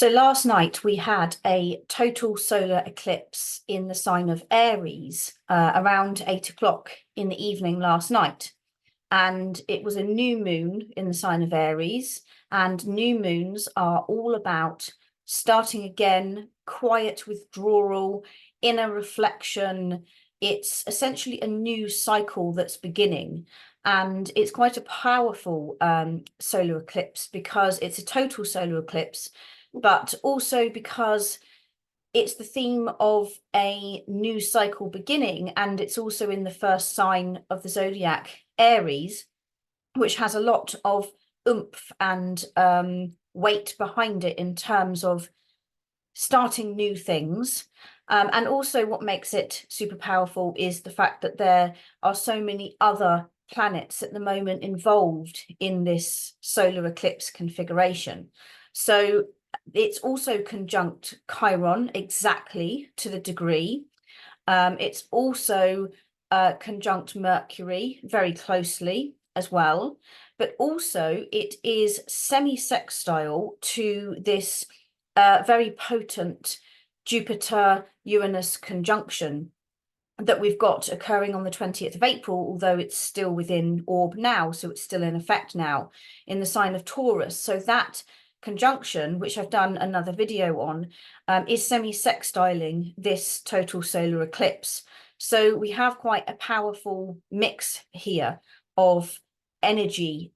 So last night we had a total solar eclipse in the sign of Aries around 8 o'clock in the evening last night. And it was a new moon in the sign of Aries. And new moons are all about starting again, quiet withdrawal, inner reflection. It's essentially a new cycle that's beginning. And it's quite a powerful solar eclipse because it's a total solar eclipse, but also because it's the theme of a new cycle beginning, and it's also in the first sign of the zodiac, Aries, which has a lot of oomph and weight behind it in terms of starting new things. And also what makes it super powerful is the fact that there are so many other planets at the moment involved in this solar eclipse configuration. So it's also conjunct Chiron exactly to the degree. It's also conjunct Mercury very closely as well, but also it is semi-sextile to this very potent Jupiter-Uranus conjunction that we've got occurring on the 20th of April, although it's still within orb now, so it's still in effect now in the sign of Taurus. So that conjunction, which I've done another video on, is semi-sextiling this total solar eclipse. So we have quite a powerful mix here of energy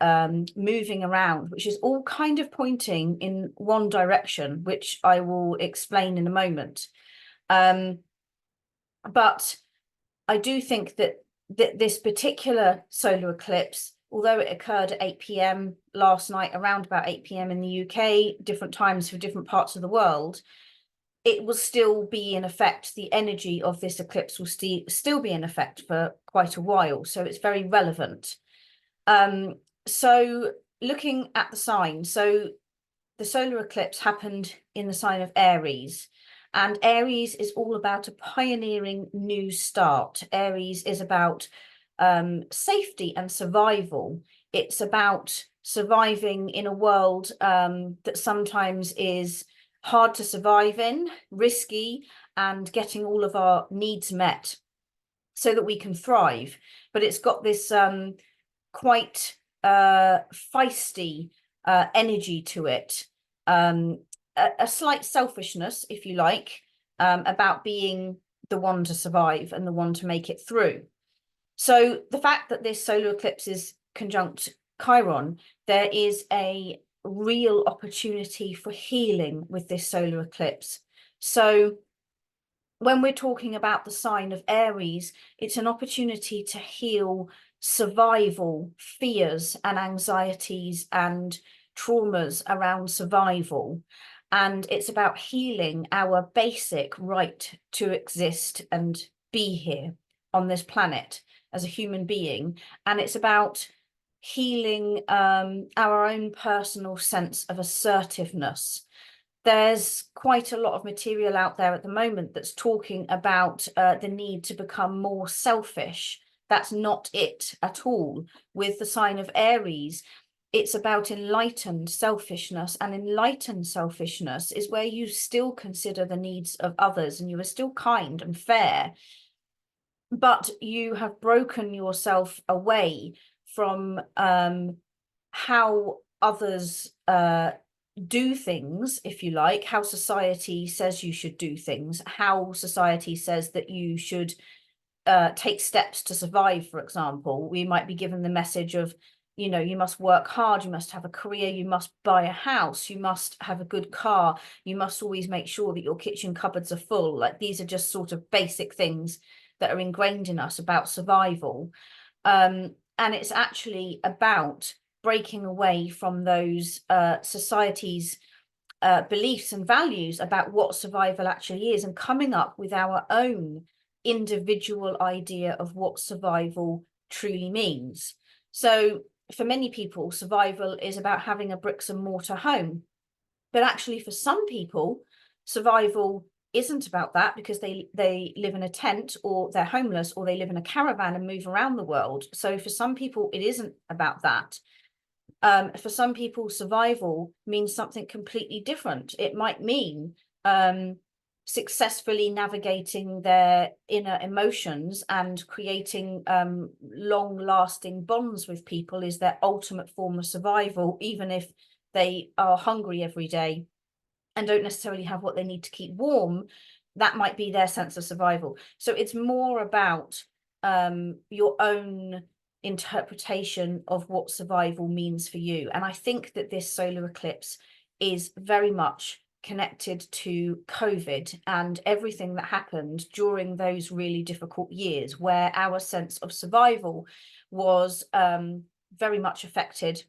moving around, which is all kind of pointing in one direction, which I will explain in a moment. But I do think that this particular solar eclipse, although it occurred at 8 p.m. last night, around about 8 p.m. in the UK, different times for different parts of the world, it will still be in effect. The energy of this eclipse will still be in effect for quite a while. So it's very relevant. So looking at the sign, so the solar eclipse happened in the sign of Aries. And Aries is all about a pioneering new start. Aries is about safety and survival. It's about surviving in a world that sometimes is hard to survive in, risky, and getting all of our needs met so that we can thrive. But it's got this quite feisty energy to it. A slight selfishness, if you like, about being the one to survive and the one to make it through. So the fact that this solar eclipse is conjunct Chiron, there is a real opportunity for healing with this solar eclipse. So when we're talking about the sign of Aries, it's an opportunity to heal survival fears and anxieties and traumas around survival. And it's about healing our basic right to exist and be here on this planet as a human being. And it's about healing our own personal sense of assertiveness. There's quite a lot of material out there at the moment that's talking about the need to become more selfish. That's not it at all. With the sign of Aries, it's about enlightened selfishness, and enlightened selfishness is where you still consider the needs of others and you are still kind and fair, but you have broken yourself away from how others do things, if you like, how society says you should do things, how society says that you should take steps to survive. For example, we might be given the message of, you know, you must work hard, you must have a career, you must buy a house, you must have a good car, you must always make sure that your kitchen cupboards are full. Like, these are just sort of basic things that are ingrained in us about survival. And it's actually about breaking away from those society's beliefs and values about what survival actually is, and coming up with our own individual idea of what survival truly means. So for many people, survival is about having a bricks and mortar home. But actually, for some people, survival isn't about that, because they live in a tent, or they're homeless, or they live in a caravan and move around the world. So for some people, it isn't about that. For some people, survival means something completely different. It might mean successfully navigating their inner emotions and creating long-lasting bonds with people is their ultimate form of survival, even if they are hungry every day and don't necessarily have what they need to keep warm. That might be their sense of survival. So it's more about your own interpretation of what survival means for you. And I think that this solar eclipse is very much connected to COVID and everything that happened during those really difficult years, where our sense of survival was very much affected,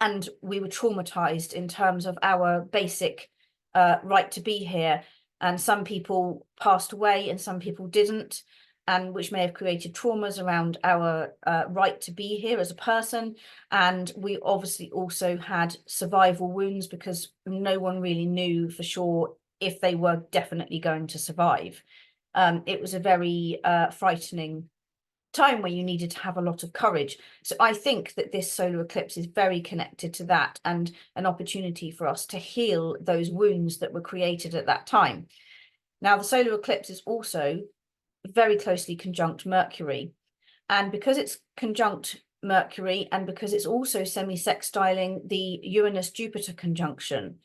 and we were traumatized in terms of our basic right to be here. And some people passed away and some people didn't, and which may have created traumas around our right to be here as a person. And we obviously also had survival wounds because no one really knew for sure if they were definitely going to survive. It was a very frightening time where you needed to have a lot of courage. So I think that this solar eclipse is very connected to that, and an opportunity for us to heal those wounds that were created at that time. Now, the solar eclipse is also very closely conjunct Mercury. And because it's conjunct Mercury, and because it's also semi-sextiling the Uranus-Jupiter conjunction,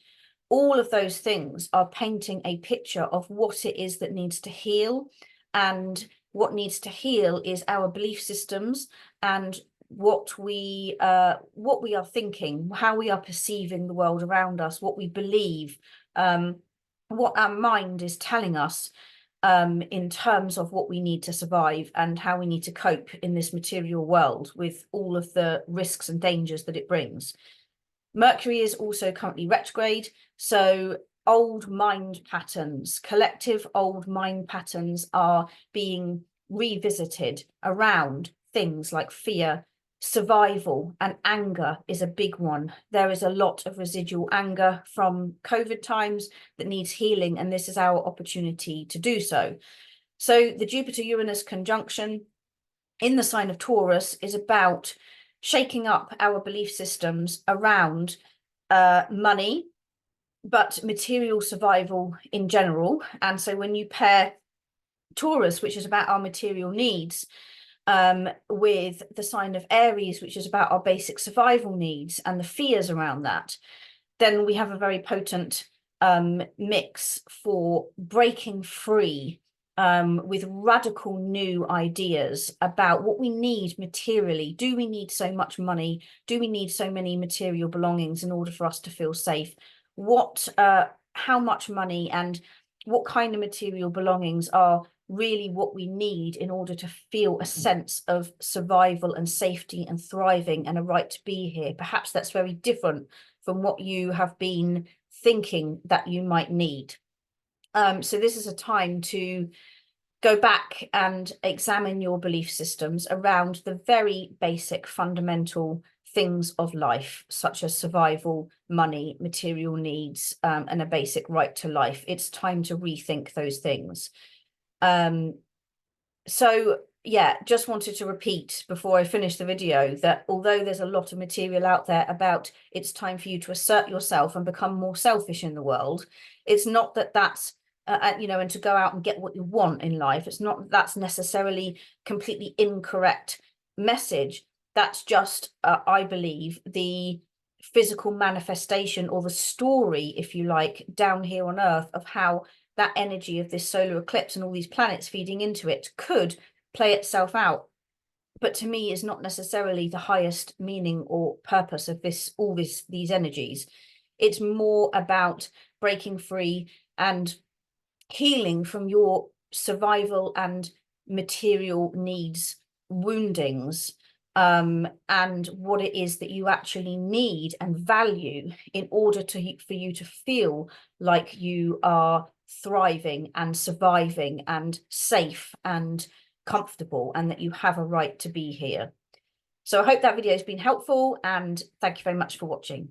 all of those things are painting a picture of what it is that needs to heal. And what needs to heal is our belief systems and what we are thinking, how we are perceiving the world around us, what we believe, what our mind is telling us in terms of what we need to survive and how we need to cope in this material world with all of the risks and dangers that it brings. Mercury is also currently retrograde, so old mind patterns, collective old mind patterns are being revisited around things like fear, survival, and anger is a big one. There is a lot of residual anger from COVID times that needs healing, and this is our opportunity to do so. So the Jupiter-Uranus conjunction in the sign of Taurus is about shaking up our belief systems around money, but material survival in general. And so when you pair Taurus, which is about our material needs, with the sign of Aries, which is about our basic survival needs and the fears around that, then we have a very potent mix for breaking free with radical new ideas about what we need materially. Do we need so much money? Do we need so many material belongings in order for us to feel safe? How much money and what kind of material belongings are really what we need in order to feel a sense of survival and safety and thriving and a right to be here? Perhaps that's very different from what you have been thinking that you might need. So this is a time to go back and examine your belief systems around the very basic fundamental things of life, such as survival, money, material needs, and a basic right to life. It's time to rethink those things. So yeah, just wanted to repeat before I finish the video that although there's a lot of material out there about it's time for you to assert yourself and become more selfish in the world, it's not that that's and to go out and get what you want in life. It's not that's necessarily completely incorrect message. That's just, I believe, the physical manifestation or the story, if you like, down here on Earth of how that energy of this solar eclipse and all these planets feeding into it could play itself out. But to me, is not necessarily the highest meaning or purpose of these energies. It's more about breaking free and healing from your survival and material needs woundings, and what it is that you actually need and value in order for you to feel like you are thriving and surviving and safe and comfortable, and that you have a right to be here. So I hope that video has been helpful, and thank you very much for watching.